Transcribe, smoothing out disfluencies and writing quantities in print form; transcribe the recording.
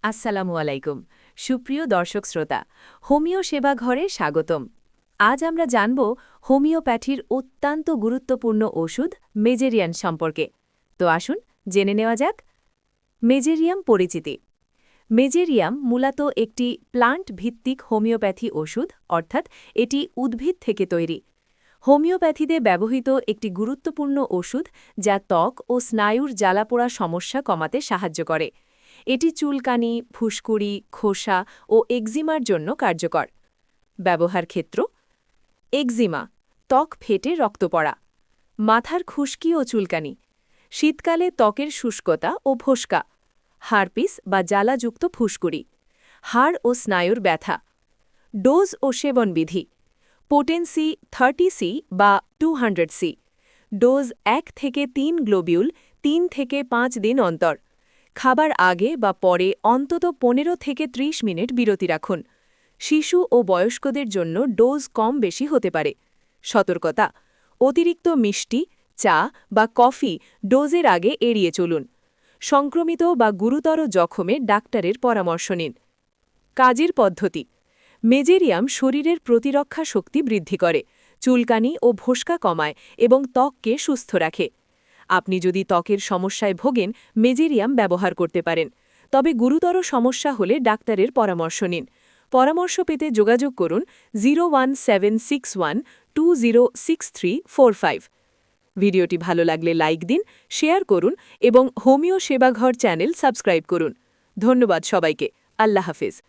আসসালামু আলাইকুম সুপ্রিয় দর্শক শ্রোতা হোমিও সেবা ঘরে স্বাগতম আজ আমরা জানব হোমিওপ্যাথির অত্যন্ত গুরুত্বপূর্ণ ওষুধ মেজেরিয়াম সম্পর্কে তো আসুন জেনে নেওয়া যাক মেজেরিয়াম পরিচিতি মেজেরিয়াম মূলত একটি প্লান্ট ভিত্তিক হোমিওপ্যাথি ওষুধ অর্থাৎ এটি উদ্ভিদ থেকে তৈরি হোমিওপ্যাথিতে ব্যবহৃত একটি গুরুত্বপূর্ণ ওষুধ যা ত্বক ও স্নায়ুর জ্বালাপোড়া সমস্যা কমাতে সাহায্য করে এটি চুলকানি ফুসকুড়ি খোসা ও এক্সিমার জন্য কার্যকর ব্যবহার ক্ষেত্র এক্সিমা ত্বক ফেটে রক্ত পড়া মাথার খুশকি ও চুলকানি শীতকালে ত্বকের শুষ্কতা ও ফোস্কা হারপিস বা জ্বালাযুক্ত ফুসকুড়ি হাড় ও স্নায়ুর ব্যথা ডোজ ও সেবনবিধি পোটেন্সি 30 সি বা 200 সি ডোজ 1 থেকে 3 গ্লোবিউল 3 থেকে 5 দিন অন্তর খাবার আগে বা পরে অন্তত 15 থেকে 30 মিনিট বিরতি রাখুন শিশু ও বয়স্কদের জন্য ডোজ কম বেশি হতে পারে সতর্কতা অতিরিক্ত মিষ্টি চা বা কফি ডোজের আগে এড়িয়ে চলুন সংক্রমিত বা গুরুতর জখমে ডাক্তারের পরামর্শ নিন কাজের পদ্ধতি মেজেরিয়াম শরীরের প্রতিরক্ষা শক্তি বৃদ্ধি করে চুলকানি ও ফোস্কা কমায় এবং ত্বককে সুস্থ রাখে আপনি যদি ত্বকের সমস্যায় ভোগেন মেজেরিয়াম ব্যবহার করতে পারেন তবে গুরুতর সমস্যা হলে ডাক্তারের পরামর্শ নিন পরামর্শ পেতে যোগাযোগ করুন 01761206345 ভিডিওটি ভালো লাগলে লাইক দিন শেয়ার করুন এবং হোমিও সেবাঘর চ্যানেল সাবস্ক্রাইব করুন ধন্যবাদ সবাইকে আল্লাহ হাফেজ